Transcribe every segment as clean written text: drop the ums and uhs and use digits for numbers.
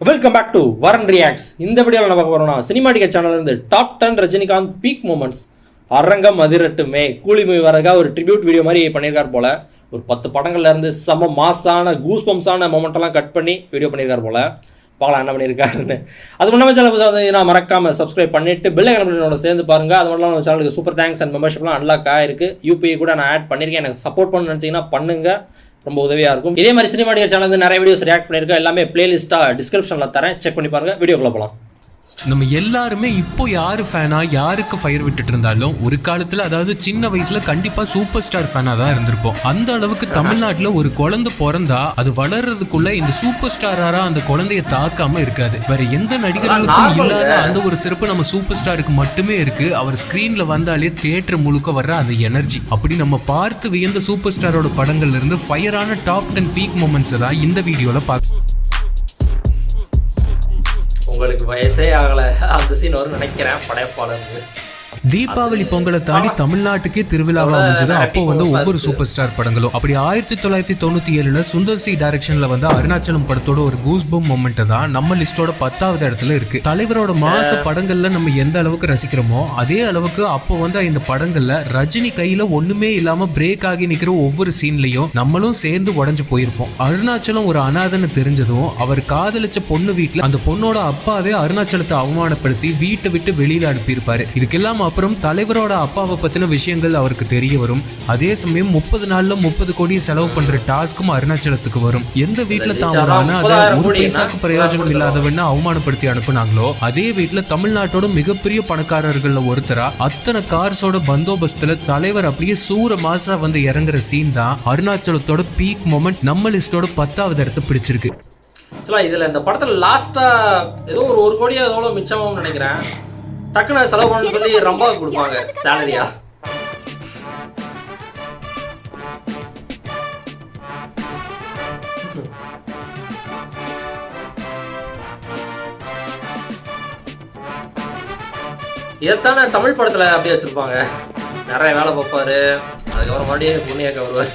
Welcome back to வரன் reacts. இந்த வீடியோவில் என்ன பார்க்க போறோம்னா சினிமாட்டிக் சேனல்ல இருந்து டாப் 10 ரஜினிகாந்த் பீக் மூமெண்ட்ஸ் அரங்கம் அதிரட்டுமே கூலி மூவி வரகா ஒரு ட்ரிபியூட் வீடியோ மாதிரி பண்ணியிருக்கார் போல. ஒரு 10 படங்கள்ல இருந்து செம்ம மாசான கூஸ் பம்ஸான மொமெண்ட்டெல்லாம் கட் பண்ணி வீடியோ பண்ணியிருக்கார் போல. பார்க்கலாம் என்ன பண்ணியிருக்காருன்னு. அது முன்னாடி சேனல் மறக்காம சப்ஸ்கிரைப் பண்ணிட்டு பெல் ஐகானோட சேர்ந்து பாருங்க. அது மட்டும் நம்ம சேனலுக்கு சூப்பர் தேங்க்ஸ் அண்ட் மெம்பர்ஷிப்லாம் அன்லாக் ஆயிருக்கு. யூபிஐ கூட நான் ஆட் பண்ணியிருக்கேன். எனக்கு சப்போர்ட் பண்ணணும்னு நினச்சிங்கன்னா பண்ணுங்க, ரொம்ப உதவியாக இருக்கும். இதே மாதிரி சினிமாட்டிக் சேனல் வந்து நிறைய வீடியோஸ் ரியாக்ட் பண்ணியிருக்கேன். எல்லாமே பிளேலிஸ்ட்டாக டிஸ்கிரிப்ஷனில் தரேன், செக் பண்ணி பாருங்க. வீடியோக்குள்ள போகலாம். நம்ம எல்லாருமே இப்போ யாரு ஃபேனா யாருக்கு ஃபயர் விட்டுட்டு இருந்தாலும் ஒரு காலத்துல, அதாவது சின்ன வயசுல கண்டிப்பா சூப்பர் ஸ்டார் ஃபேனா தான் இருந்திருப்போம். அந்த அளவுக்கு தமிழ்நாட்டுல ஒரு குழந்தை பிறந்தா அது வளர்றதுக்குள்ள இந்த சூப்பர் ஸ்டாரா அந்த குழந்தைய தாக்காம இருக்காது. வேற எந்த நடிகர்களுக்கும் இல்லாத அந்த ஒரு சிறப்பு நம்ம சூப்பர் ஸ்டாருக்கு மட்டுமே இருக்கு. அவர் ஸ்கிரீன்ல வந்தாலே தியேட்டர் முழுக்க வர்ற அந்த எனர்ஜி. அப்படி நம்ம பார்த்து வியந்த சூப்பர் ஸ்டாரோட படங்கள்ல இருந்து ஃபயரான டாப் 10 பீக் மூமெண்ட்ஸ் தான் இந்த வீடியோல பார்க்க. உங்களுக்கு வயசே ஆகலை, அந்த சீன் வரும் நினைக்கிறேன் படைப்பாளர். தீபாவளி பொங்கலை தாண்டி தமிழ்நாட்டுக்கே திருவிழாவா அமைஞ்சது அப்போ வந்து ஒவ்வொரு சூப்பர் ஸ்டார் படங்களும். அப்படி 1997 சுந்தர் சி டைரக்ஷன்ல வந்து அருணாச்சலம் படத்தோட ஒரு கூஸ் பம் மொமெண்ட் தான் நம்ம லிஸ்டோட 10வது இடத்துல இருக்கு. தலைவரோட மாச படங்கள்ல நம்ம எந்த அளவுக்கு ரசிக்கிறோமோ அதே அளவுக்கு அப்போ வந்து இந்த படங்கள்ல ரஜினி கையில ஒண்ணுமே இல்லாம பிரேக் ஆகி நிக்கிற ஒவ்வொரு சீன்லயும் நம்மளும் சேர்ந்து உடஞ்சு போயிருப்போம். அருணாச்சலம் ஒரு அனாதன்னு தெரிஞ்சதும் அவர் காதலிச்ச பொண்ணு வீட்டுல அந்த பொண்ணோட அப்பாவே அருணாச்சலத்தை அவமானப்படுத்தி வீட்டை விட்டு வெளியில அனுப்பியிருப்பாரு. இதுக்கெல்லாம் அப்புறம் தலைவரோட அப்பாவை பத்தின விஷயங்கள் அவருக்கு தெரிய வரும். அதே சமயம் 30 நாள்ல 30 கோடி செலவு பண்ற டாஸ்க்கும் அருணாச்சலத்துக்கு வரும். எந்த வீட்டுல தான் ஒரு அனாதை ஒரு பைசாக்கு பிரயோஜனம் இல்லாதவன்னு அவமானப்படுத்தி அனுப்புனாங்களோ அதே வீட்டுல தமிழ்நாட்டோட மிகப்பெரிய பணக்காரர்கள்ல ஒருத்தரா அத்தனை கார்ஸோட பந்தோபஸ்துல தலைவர் அப்படியே சூர மாசா வந்து இறங்குற சீன் தான் அருணாச்சலத்தோட பீக் மொமெண்ட் நம்ம லிஸ்டோட 10வது இடத்தை பிடிச்சிருக்கு. இதுல இந்த படத்துல லாஸ்டா ஏதோ ஒரு கோடியா எவ்வளவு மிச்சமும் நினைக்கிறேன். டக்குன்னு செலவு பண்ணு சொல்லி ரொம்ப கொடுப்பாங்க சேலரியா. இதைத்தானே தமிழ் படத்துல அப்படியே வச்சிருப்பாங்க. நிறைய வேலை பார்ப்பாரு, அதுக்கப்புறம் மறுபடியும் புண்ணியாக்க வருவார்.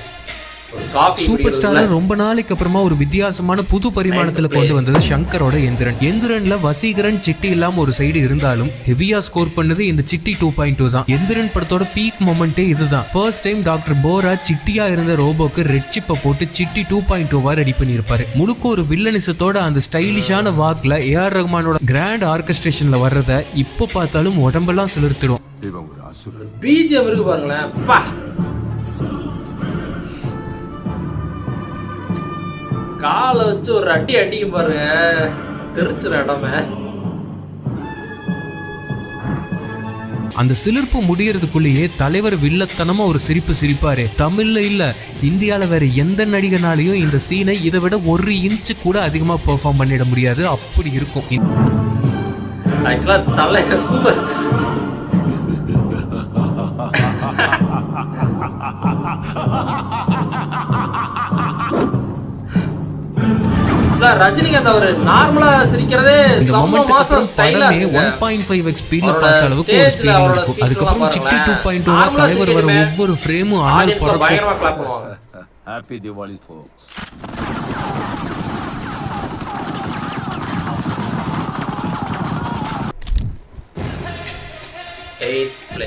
சூப்பர் ஸ்டார் ரொம்ப நாளைக்கு அப்புறமா ஒரு வித்தியாசமான புது பரிமாணத்துல கொண்டு வந்தது சங்கரோட எந்திரன். எந்திரன்ல வசீகரன் சிட்டி இல்லாம ஒரு சைடு இருந்தாலும் ஹெவியா ஸ்கோர் பண்ணது இந்த சிட்டி 2.2 தான். எந்திரன் படத்தோட பீக் மொமெண்டே இதுதான். ஃபர்ஸ்ட் டைம் டாக்டர் போரா சிட்டியா இருந்த ரோபோக்கு ரெட் சிப்பை போட்டு சிட்டி 2.2 ரெடி பண்ணியிருப்பாரு. முழுக்க ஒரு வில்லனிசத்தோட அந்த ஸ்டைலிஷான வாக்ல ஏஆர் ரஹ்மானோட கிராண்ட் ஆர்கெஸ்ட்ரேஷன்ல வர்றத இப்ப பார்த்தாலும் உடம்பெல்லாம் சிலிர்த்திடும். பிஜிஎம் இருக்கு பாருங்களேன், காலை வச்சு ஒரு அடி அடிக்க பாருங்க, தெரிச்சுற இடமே. அந்த சிலிர்ப்பு முடியறதுக்குள்ளேயே தலைவர் வில்லத்தனமா ஒரு சிரிப்பு சிரிப்பாரு. தமிழ்ல இல்ல, இந்தியால வேற எந்த நடிகனாலையும் இந்த சீனை இதை விட 1 இன்ச்சு கூட அதிகமா பெர்ஃபார்ம் பண்ணிட முடியாது, அப்படி இருக்கும். ஆக்சுவலா தலைவர் சூப்பர். ரஜினிகாந்த் அவர் நார்மலா சிரிக்கிறதே செம்ம மாசா ஸ்டைலா 1.5x ஸ்பீட்ல பார்த்த அளவுக்கு ஒரு ஸ்பீட் இருக்கும். அதுக்கப்புறம் சிட்டி 2.2 தலைவர் வர ஒவ்வொரு ஃப்ரேமும் ஆனல் பறக்கும். Happy Deepavali folks.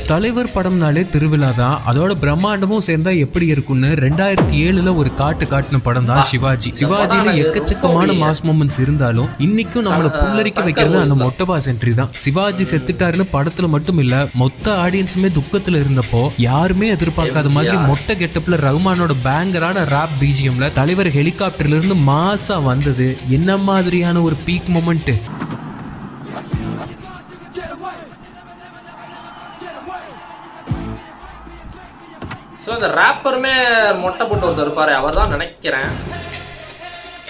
தலைவர் படம்னாலே திருவிழா தான். அதோட பிரம்மாண்டமும் சேர்ந்தா எப்படி இருக்கும்னு 2007 ஒரு காட்டின படம் தான் சிவாஜி. சிவாஜியில எக்கச்சக்கமான மாஸ் மொமெண்ட்ஸ் இருந்தாலும் இன்னைக்கும் நம்மள புல்லரிக்க வைக்கிறது அந்த மொட்டபாஸ் என்ட்ரி தான். சிவாஜி செத்துட்டாருன்னு படத்துல மட்டும் இல்ல, மொத்த ஆடியன்ஸுமே துக்கத்துல இருந்தப்போ யாருமே எதிர்பார்க்காத மாதிரி மொட்டை கெட்டப்ல ரஹ்மானோட பேங்கரான ராப் பிஜிஎம்ல தலைவர் ஹெலிகாப்டர்ல இருந்து மாசா வந்தது என்ன மாதிரியான ஒரு பீக் மொமெண்ட். இந்த ராப்பருமே மொட்டை போட்டு ஒருத்தர் இருப்பாரு, அவர் தான் நினைக்கிறேன்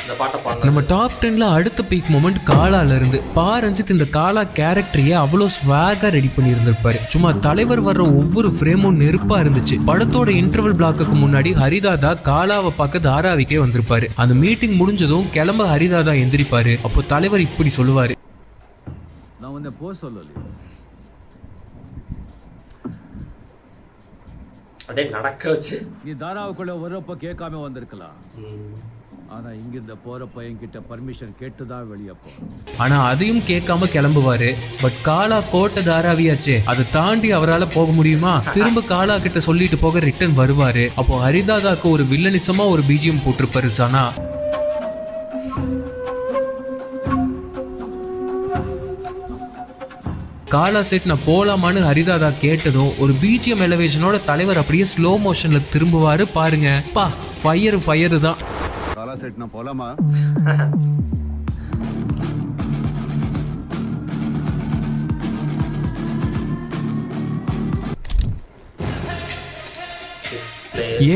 இந்த பாட்டை பாடுறாரு. நம்ம டாப் 10ல அடுத்த பீக் மொமெண்ட் காலால இருந்து. ரஞ்சித் இந்த காலா கேரக்டரையே அவ்வளோ ஸ்வாகா ரெடி பண்ணி இருந்திருப்பாரு. சும்மா தலைவர் வர்ற ஒவ்வொரு ஃப்ரேமும் நெருப்பா இருந்துச்சு. படத்தோட இன்டர்வல் பிளாக்கு முன்னாடி ஹரிதாதா காலாவை பார்க்க தாராவிக்கே வந்திருப்பாரு. அந்த மீட்டிங் முடிஞ்சதும் கிளம்ப ஹரிதாதா எந்திரிப்பாரு. அப்போ தலைவர் இப்படி சொல்லுவாரு, நான் உன்னை போ சொல்லலையே, அப்படியே நடக்க வச்சு நீ தாராவுக்குள்ள வரப்ப கேட்காம வந்திருக்கலாம். ஆனா இங்கிருந்த போற பையன் கிட்ட பர்மிஷன் கேட்டுதான் வெளியே போறோம். ஆனா அதையும் கேட்காம கிளம்புவாரு. பட் காலா கோட்டை தாராவியாச்சே, அதை தாண்டி அவரால் போக முடியுமா? திரும்ப காலா கிட்ட சொல்லிட்டு போக ரிட்டர்ன் வருவாரு. அப்போ ஹரிதாதாக்கு ஒரு வில்லனிசமா ஒரு பிஜிஎம் போட்டிருப்பாரு சனா. காலா செட் நான் போலாமான்னு ஹரிதாதா கேட்டதும் ஒரு பிஜிஎம் எலவேஷனோட தலைவர் அப்படியே ஸ்லோ மோஷன்ல திரும்புவாரு பாருங்க. பா ஃபயர் தான். காலா செட் நான் போலாமா?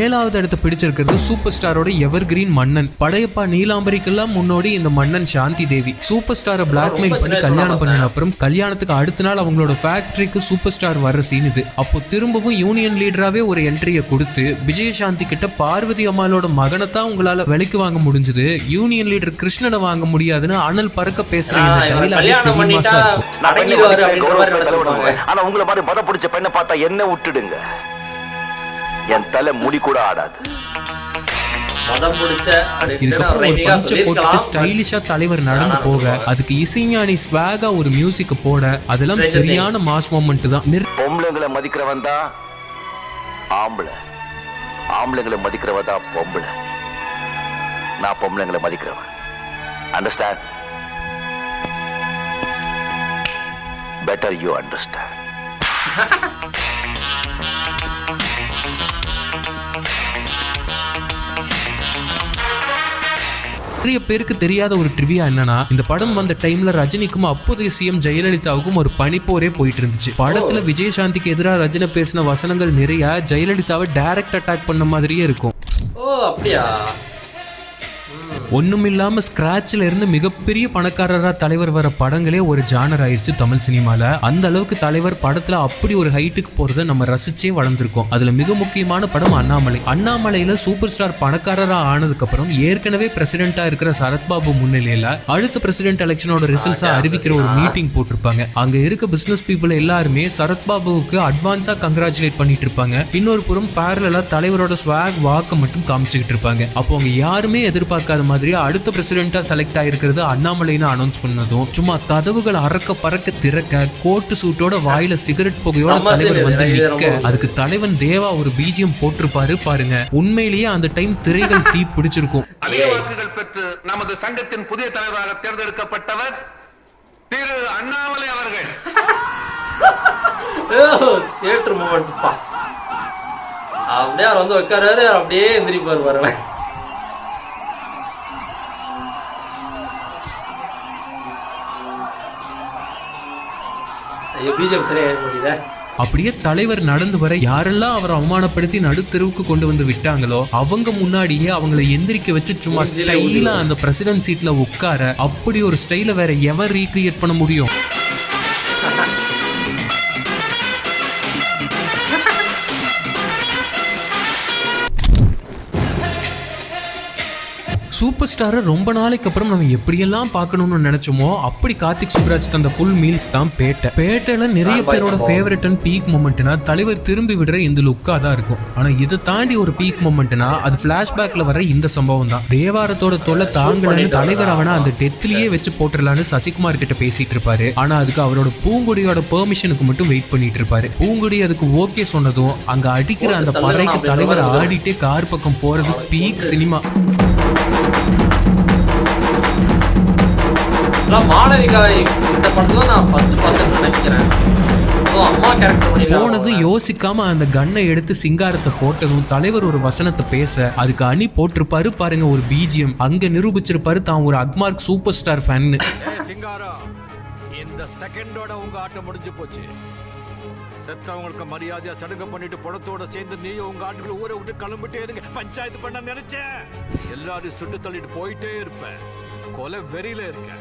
ஏழாவது இடத்தை பிடிச்சிருக்கிறது சூப்பர் ஸ்டாரோட எவர் கிரீன் மன்னன். படையப்பா நீலாம்பரிக்கெல்லாம் முன்னோடி இந்த மன்னன் சாந்தி தேவி. சூப்பர் ஸ்டாரை பிளாக்மெயில் பண்ணி கல்யாணம் பண்ணின அப்புறம் கல்யாணத்துக்கு அடுத்த நாள் அவங்களோட ஃபேக்டரிக்கு சூப்பர் ஸ்டார் வர்ற சீன் இது. அப்போ திரும்பவும் யூனியன் லீடராவே ஒரு என்ட்ரியை கொடுத்து விஜயசாந்தி கிட்ட பார்வதி அம்மாளோட மகனை தான் உங்களால விலைக்கு வாங்க முடிஞ்சது, யூனியன் லீடர் கிருஷ்ணனை வாங்க முடியாதுன்னு அனல் பறக்க பேசுறீங்க. ஆனா உங்களை மாதிரி மத பிடிச்ச பெண்ணை பார்த்தா என்ன விட்டுடுங்க, என் தலை முடி கூட ஆடாது. ஸ்டைலிஷா தலைவர் நடந்து போக அதுக்கு இசைஞானி ஸ்வாகா ஒரு மியூசிக் போட அதெல்லாம் சரியான மாஸ் மொமெண்ட் தான். பொம்பளைங்களை மதிக்கிறவன் தான் ஆம்பளை, ஆம்பளைங்களை மதிக்கிறவன் தான் பொம்பளை. நான் பொம்பளைங்களை மதிக்கிறவன். அண்டர்ஸ்டாண்ட்? Better you understand. நிறைய பேருக்கு தெரியாத ஒரு ட்ரிவியா என்னன்னா, இந்த படம் வந்த டைம்ல ரஜினிக்கும் அப்போதைய சிஎம் ஜெயலலிதாவுக்கும் ஒரு பனிப்போரே போயிட்டு இருந்துச்சு. படத்துல விஜயசாந்திக்கு எதிராக ரஜினி பேசின வசனங்கள் நிறைய ஜெயலலிதாவை டைரக்ட் அட்டாக் பண்ண மாதிரியே இருக்கும். ஓ அப்படியா? ஒண்ணுமில்லாம ஸ்கிராட்ச்ல இருந்து மிகப்பெரிய பணக்காரரா தலைவர் வர படங்களே ஒரு ஜானர் ஆயிடுச்சு தமிழ் சினிமால. அந்த அளவுக்கு தலைவர் படத்துல அப்படி ஒரு ஹைட்டுக்கு போறதை நம்ம ரசிச்சே வளர்ந்துருக்கோம். அதுல மிக முக்கியமான படம் அண்ணாமலை. அண்ணாமலையில சூப்பர் ஸ்டார் பணக்காரரா ஆனதுக்கு அப்புறம் ஏற்கனவே பிரசிடென்டா இருக்கிற சரத்பாபு முன்னிலையில அடுத்த பிரசிடென்ட் எலெக்ஷனோட ரிசல்ட்ஸா அறிவிக்கிற ஒரு மீட்டிங் போட்டிருப்பாங்க. அங்க இருக்க பிசினஸ் பீப்புள் எல்லாருமே சரத்பாபுவுக்கு அட்வான்ஸா கங்க்ராச்சுலேட் பண்ணிட்டு இருப்பாங்க. இன்னொரு புறம் பேரலா தலைவரோட ஸ்வாக் வாக்க மட்டும் காமிச்சுக்கிட்டு இருப்பாங்க. அப்போ அவங்க யாருமே எதிர்பார்க்காத மாதிரி அடுத்த பிரசிடென்ட்டா செலக்ட் ஆயிருக்கிறது அண்ணாமலைன்னு அனௌன்ஸ் பண்ணதும் சும்மா கதவுகள் அறக்க பறக்க திறக்க கோட்டு சூட்டோட வாயில சிகரெட் புகையோட தலைவர் வந்து நிற்க அதுக்கு தலைவன் தேவா ஒரு பிஜிஎம் போட்டிருப்பாரு பாருங்க. உண்மையிலேயே அந்த டைம் திரைகள் தீ பிடிச்சிருக்கும். அதிக வாக்குகள் பெற்று நமது சங்கத்தின் புதிய தலைவராக தேர்ந்தெடுக்கப்பட்டவர் திரு அண்ணாமலை அவர்கள். தியேட்டர் மூமெண்ட் பா. அப்படியே அவர் வந்து உட்காராரு, அப்படியே எந்திரிப்பார் பாருங்க. அப்படியே தலைவர் நடந்து வர யாரெல்லாம் அவரை அவமானப்படுத்தி நடுத்தெருவுக்கு கொண்டு வந்து விட்டாங்களோ அவங்க முன்னாடியே அவங்களை எந்திரிக்க வச்சு சும்மா ஸ்டைலா அந்த பிரசிடென்ட் சீட்ல உட்கார அப்படி ஒரு ஸ்டைல வேற எவர் ரீக்ரியேட் பண்ண முடியும்? சூப்பர் ஸ்டாரை ரொம்ப நாளைக்கு அப்புறம் நம்ம எப்படியெல்லாம் பார்க்கணும்னு நினைச்சோமோ அப்படி கார்த்திக் சுப்ராஜ் தந்த ஃபுல் மீல்ஸ் தான் பேட்டை. பேட்டையில நிறைய பேரோட ஃபேவரட் அண்ட் பீக் மொமெண்ட்னா தலைவர் திரும்பி விடுற இந்த லுக்கா தான் இருக்கும். ஆனா இதை தாண்டி ஒரு பீக் மொமெண்ட்னா அது பிளாஷ்பேக்ல வர இந்த சம்பவம் தான். தேவாரத்தோட தொல்லை தாங்கலன்னு தலைவர் அவனை அந்த டெத்லயே வச்சு போட்டுடலான்னு சசிகுமார் கிட்ட பேசிட்டு இருப்பாரு. ஆனா அதுக்கு அவரோட பூங்குடியோட பெர்மிஷனுக்கு மட்டும் வெயிட் பண்ணிட்டு இருப்பாரு. பூங்குடி அதுக்கு ஓகே சொன்னதும் அங்க அடிக்கிற அந்த பறைக்கு தலைவர் ஆடிட்டே கார் பக்கம் போறது பீக் சினிமா. போனதும் யோசிக்காம அந்த கன்னை எடுத்து சிங்காரத்தை போட்டதும் தலைவர் ஒரு வசனத்தை பேச அதுக்கு அணி போட்டிருப்பாரு பாருங்க ஒரு பிஜிஎம். அங்க நிரூபிச்சிருப்பாரு தான் ஒரு அக்மார்க் சூப்பர் ஸ்டார் ஃபேன். இந்த செகண்டோட உங்க ஆட்டம் முடிஞ்சு போச்சு. செத்தவங்களுக்கு மரியாதையா சடங்கு பண்ணிட்டு படத்தோட சேர்ந்து நீயும் உங்க ஆட்டுகளை ஊரை விட்டு கிளம்பிட்டே இருங்க. பஞ்சாயத்து பண்ண நினைச்சேன் எல்லாரும் சுட்டு தள்ளிட்டு போயிட்டே இருப்பேன். கொலை வெறியில இருக்க.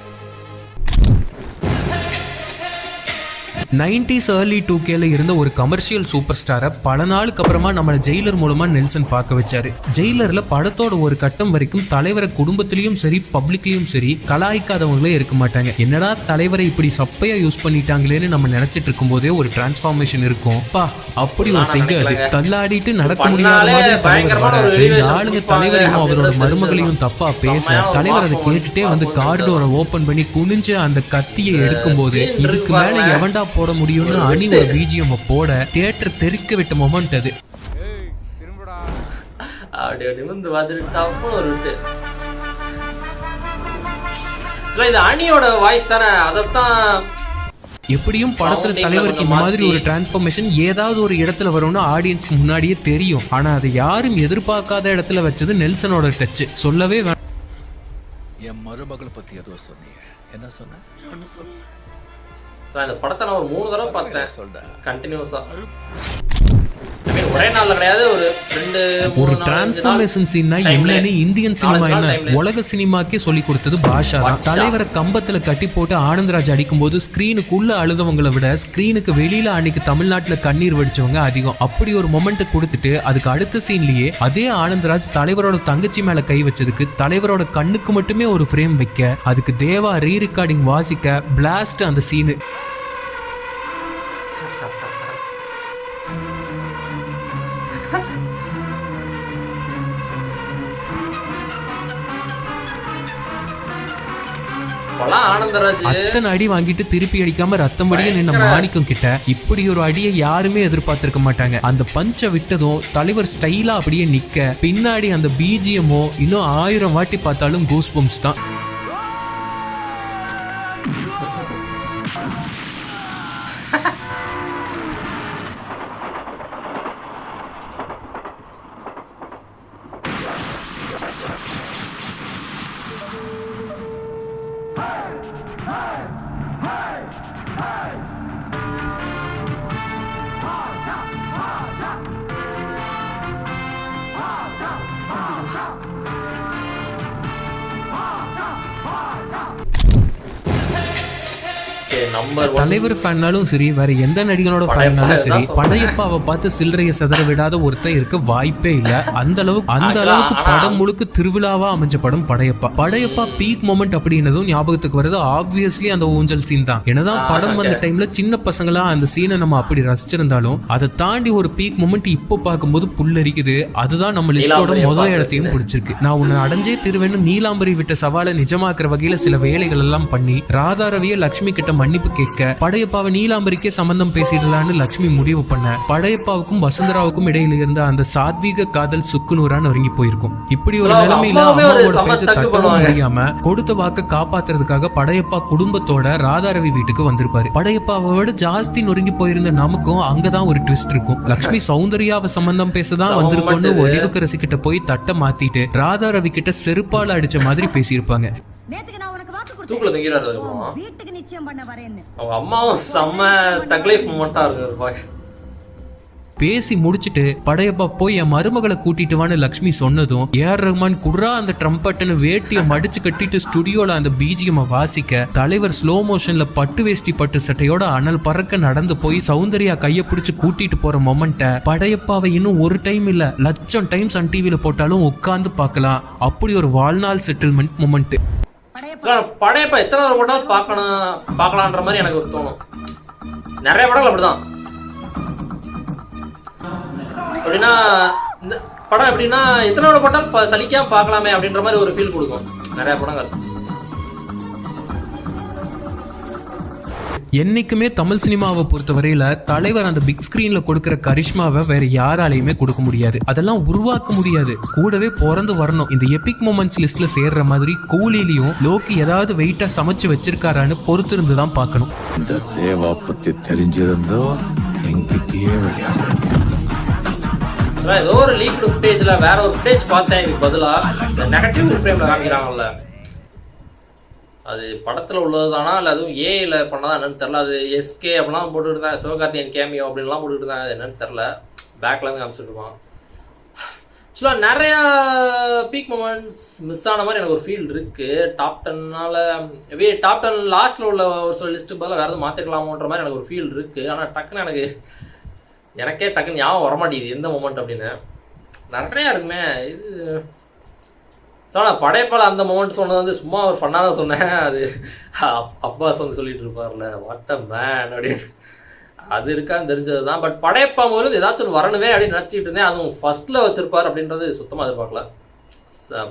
90s early 2Kல இருந்த ஒரு கமர்ஷியல் சூப்பர் ஸ்டாரை பல நாளுக்கு அப்புறமா நம்ம ஜெயிலர் மூலமா நெல்சன் பார்க்க வச்சாரு. ஜெயிலர்ல படத்தோட ஒரு கட்டம் வரைக்கும் தலைவரை குடும்பத்திலயும் சரி பப்ளிக்லயும் சரி கலாய்க்காதவங்களே இருக்க மாட்டாங்க. என்னடா தலைவரை இப்படி சப்பையா யூஸ் பண்ணிட்டாங்களேன்னு நம்ம நினைச்சிட்டு இருக்கும் போதே ஒரு டிரான்ஸ்ஃபார்மேஷன் இருக்கும். பா அப்படி ஒரு செய்யாது தள்ளாடிட்டு நடக்க முடியாத மாதிரி தலைவர் வர, ரெண்டு ஆளுங்க தலைவரையும் அவரோட மருமகளையும் தப்பா பேச தலைவர் அதை கேட்டுட்டே வந்து கார்டோரை ஓபன் பண்ணி குனிஞ்சு அந்த கத்தியை எடுக்கும் போது இதுக்கு மேல எவன்டா போட முடியும்னு அணி ஒரு பிஜிஎம் போட தியேட்டர் தெறிக்க விட்ட மொமெண்ட் அது. அப்படியே நிமிர்ந்து பார்த்துட்டு ஒரு விட்டு இது அணியோட வாய்ஸ் தானே. அதைத்தான் எப்படியும் படத்துல தலைவருக்கு இந்த மாதிரி ஒரு டிரான்ஸ்ஃபர்மேஷன் ஏதாவது ஒரு இடத்துல வரும்னு ஆடியன்ஸ்க்கு முன்னாடியே தெரியும். ஆனா அதை யாரும் எதிர்பார்க்காத இடத்துல வச்சது நெல்சனோட டச். சொல்லவே வேண்டாம். என் மருமகளை பத்தி ஏதோ சொன்னீங்க, என்ன சொன்ன? இந்த படத்தை நான் ஒரு 3 தடவை பார்த்தேன் கண்டினியூஸா. ஒரே நாள்ல கிடையாது, ஒரு டிரான்ஸ்ஃபர்மேஷன் சீன்னா என்னன்னு இந்தியன் சினிமா என்ன உலக சினிமாக்கே சொல்லி கொடுத்தது பாஷா தான். தலைவரை கம்பத்துல கட்டி போட்டு ஆனந்தராஜ் அடிக்கும் போது ஸ்கிரீனுக்குள்ள அழுதவங்களை விட ஸ்கிரீனுக்கு வெளியில அன்னைக்கு தமிழ்நாட்டுல கண்ணீர் வடிச்சவங்க அதிகம். அப்படி ஒரு மொமெண்ட் கொடுத்துட்டு அதுக்கு அடுத்த சீன்லயே அதே ஆனந்தராஜ் தலைவரோட தங்கச்சி மேல கை வச்சதுக்கு தலைவரோட கண்ணுக்கு மட்டுமே ஒரு ஃப்ரேம் வைக்க, அதுக்கு தேவா ரீ ரெக்கார்டிங் வாசிக்க, பிளாஸ்ட் அந்த சீனு. அத்தனை அடி வாங்கிட்டு திருப்பி அடிக்காம ரத்தம் வடிய நின்ன மாணிக்கம் கிட்ட இப்படி ஒரு அடியை யாருமே எதிர்பார்த்திருக்க மாட்டாங்க. அந்த பஞ்ச விட்டதும் தலைவர் ஸ்டைலா அப்படியே நிக்க, பின்னாடி அந்த பிஜிஎம்மோ இன்னும் 1000 வாட்டி பார்த்தாலும் கூஸ் பம்ப்ஸ் தான். தலைவர் ஃபேன்னாலும் சரி வேற எந்த நடிகனோட ஃபேன்னாலும் சரி படையப்பாவை பார்த்து சில்லறைய சதற விடாத ஒருத்தர் இருக்க வாய்ப்பே இல்ல. அந்த அளவுக்கு படம் முழுக்க திருவிழாவா அமைஞ்ச படம் படையப்பா. படையப்பா பீக் மொமெண்ட் அப்படின்னதும் ஞாபகத்துக்கு வருது ஆப்வியஸ்லி அந்த ஊஞ்சல் சீன் தான். என்னதான் படம் வந்த டைம்ல சின்ன பசங்களா அந்த சீனை நம்ம அப்படி ரசிச்சிருந்தாலும் அதை தாண்டி ஒரு பீக் மொமெண்ட் இப்போ பார்க்கும்போது புல்லரிக்குது. அதுதான் நம்ம லிஸ்டோட முதல் இடத்தையும் பிடிச்சிருக்கு. நான் உன்னை அடைஞ்சே திருவேன்னு நீலாம்பரி விட்ட சவாலை நிஜமாக்குற வகையில சில வேலைகள் எல்லாம் பண்ணி ராதாரவிய லட்சுமி கிட்ட மன்னிப்பு கேட்க, படையப்பாவை நீலாம்பரிக்கே சம்பந்தம் பேசிடலான்னு லட்சுமி முடிவு பண்ண, படையப்பாவுக்கும் வசுந்தராவுக்கும் இடையில இருந்த அந்த சாத்வீக காதல் சுக்குநூறான்னு ஒருங்கி போயிருக்கும். இப்படி ஒரு நிலைமையில அம்மாவோட பேச தட்டவும் முடியாம கொடுத்த வாக்க காப்பாத்துறதுக்காக படையப்பா குடும்பத்தோட ராதாரவி வீட்டுக்கு வந்திருப்பாரு. படையப்பாவை விட ஜாஸ்தி நொறுங்கி போயிருந்த நமக்கும் அங்கதான் ஒரு ட்விஸ்ட் இருக்கும். லட்சுமி சௌந்தர்யாவை சம்பந்தம் பேசதான் வந்திருக்கோன்னு வடிவுக்கரசி கிட்ட போய் தட்டை மாத்திட்டு ராதாரவி கிட்ட செருப்பால அடிச்ச மாதிரி பேசியிருப்பாங்க. பேசி முடிச்சுட்டு படையப்பா போய் என் மருமகளை கூட்டிட்டு வான்னு லட்சுமி சொன்னதும் ஏஆர் ரஹ்மான் குர்ரா அந்த ட்ரம்பட்னு வேட்டியை மடிச்சு கட்டிட்டு ஸ்டுடியோல அந்த பிஜிஎம் வாசிக்க, தலைவர் ஸ்லோ மோஷன்ல பட்டு வேஷ்டி பட்டு சட்டையோட அனல் பறக்க நடந்து போய் சௌந்தர்யா கைய பிடிச்சு கூட்டிட்டு போற மொமெண்ட படையப்பாவை இன்னும் ஒரு டைம் இல்ல 1,00,000 டைம் சன் டிவில போட்டாலும் உட்கார்ந்து பார்க்கலாம். அப்படி ஒரு வாழ்நாள் செட்டில்மெண்ட் மொமெண்ட். படையப்பா எத்தனை ஒரு படம் பார்க்கலான்ற மாதிரி எனக்கு ஒரு தோணும். நிறைய படங்கள் அப்படிதான். அப்படின்னா இந்த படம் எப்படின்னா எத்தனை படம் சலிக்காம பார்க்கலாமே அப்படின்ற மாதிரி ஒரு ஃபீல் கொடுக்கும் நிறைய படங்கள். என்னைக்குமே தமிழ் சினிமாவை பொறுத்தவரையில தலைவர் அந்த பிக் ஸ்கிரீன்ல கொடுக்கிற கரிஷ்மாவை வேற யாராலையுமே கொடுக்க முடியாது. அதெல்லாம் உருவாக்க முடியாது, கூடவே பிறந்து வரணும். இந்த எபிக் மொமெண்ட்ஸ் லிஸ்ட்ல சேர்ற மாதிரி கூலிலையும் லோக்கி ஏதாவது வெயிட்டா சமைச்சு வச்சிருக்காரான்னு பொறுத்திருந்து தான் பார்க்கணும். இந்த தேவா பத்தி தெரிஞ்சிருந்தோ என்கிட்டயே ஏதோ ஒரு லீக்டு ஃபுட்டேஜ்ல வேற ஒரு ஃபுட்டேஜ் பார்த்தேன். இதுக்கு பதிலா நெகட்டிவ் ஃப்ரேம்ல காமிக்கிறாங்கல்ல, அது படத்தில் உள்ளது தானா இல்லை அதுவும் ஏஐல பண்ணதான் என்னன்னு தெரில. அது எஸ்கே அப்படிலாம் போட்டுட்டு இருந்தாங்க, சிவகார்த்தியன் கேமியோ அப்படின்லாம் போட்டுட்டு இருந்தாங்க. அது என்னன்னு தெரில, பேக்ல இருந்து காமிச்சிட்டு இருப்பான். ஆக்சுவலாக நிறையா பீக் மூமெண்ட்ஸ் மிஸ் ஆன மாதிரி எனக்கு ஒரு ஃபீல் இருக்குது. டாப் 10னால மேபி டாப் 10 லாஸ்ட்டில் உள்ள ஒரு சில லிஸ்ட்டுக்கு பதிலாக வேறு எதுவும் மாற்றிக்கலாமோன்ற மாதிரி எனக்கு ஒரு ஃபீல் இருக்குது. ஆனால் டக்குன்னு எனக்கே டக்குன்னு ஞாபகம் வரமாட்டேங்குது எந்த மூமெண்ட் அப்படின்னு. நிறையா இருக்குமே இது. ஸோ நான் படைப்பால் அந்த மூமெண்ட் சொன்னது வந்து சும்மா ஒரு ஃபன்னாக தான் சொன்னேன். அது அப்பாஸ் வந்து சொல்லிட்டு இருப்பார்ல வாட் அ மேன் அப்படின்னு, அது இருக்கான்னு தெரிஞ்சது தான். பட் படையப்பா போது ஏதாச்சும் ஒரு வரணுமே அப்படின்னு நினச்சிட்டு இருந்தேன். அதுவும் ஃபர்ஸ்ட்டில் வச்சிருப்பார் அப்படின்றது சுத்தமாக எதிர்பார்க்கல.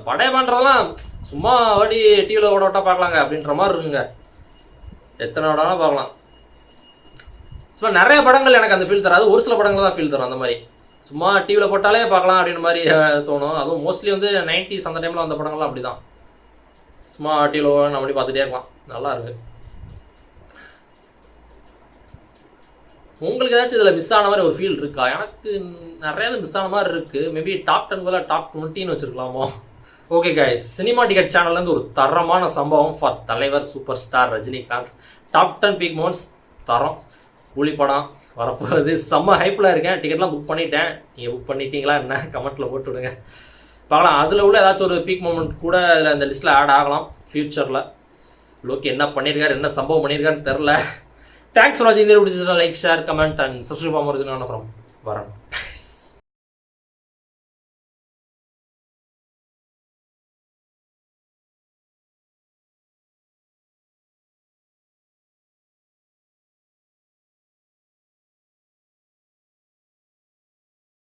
படையப்பான்றதெல்லாம் சும்மா ஓடி டிவியில் ஓட ஓட்டா பார்க்கலாங்க அப்படின்ற மாதிரி இருக்குங்க. எத்தனை ஓடாலும் பார்க்கலாம். ஸோ நிறைய படங்கள் எனக்கு அந்த ஃபீல் தராது, ஒரு சில படங்கள் தான் ஃபீல் தரும். அந்த மாதிரி சும்மா டிவியில் போட்டாலே பார்க்கலாம் அப்படின்ற மாதிரி தோணும். அதுவும் மோஸ்ட்லி வந்து 90s அந்த டைமில் வந்த படங்கள்லாம் அப்படி தான். சும்மா டிவியில் நம்ம அப்படி பார்த்துட்டே இருக்கலாம், நல்லா இருக்கு. உங்களுக்கு ஏதாச்சும் இதில் மிஸ் ஆன மாதிரி ஒரு ஃபீல் இருக்கா? எனக்கு நிறைய மிஸ் ஆன மாதிரி இருக்குது. மேபி டாப் 10 போல டாப் 20ன்னு வச்சுருக்கலாமோ. ஓகே கைஸ், சினிமா டிக்கெட் சேனல்லேருந்து ஒரு தரமான சம்பவம் ஃபார் தலைவர் super star Rajinikanth. Top 10 peak moments தரம். கூலி படம் வரப்போகுது, செம்ம ஹைப்பில் இருக்கேன். டிக்கெட்லாம் புக் பண்ணிட்டேன். நீங்கள் புக் பண்ணிட்டீங்களா என்ன கமெண்ட்டில் போட்டு விடுங்க பார்க்கலாம். அதில் உள்ள ஏதாச்சும் ஒரு பீக் மோமெண்ட் கூட இதில் இந்த லிஸ்ட்டில் ஆட் ஆகலாம் ஃப்யூச்சரில். லோக்கி என்ன பண்ணியிருக்காரு, என்ன சம்பவம் பண்ணியிருக்காருன்னு தெரில. Thanks for watching the video. Like, share, comment and subscribe for more. From Varan.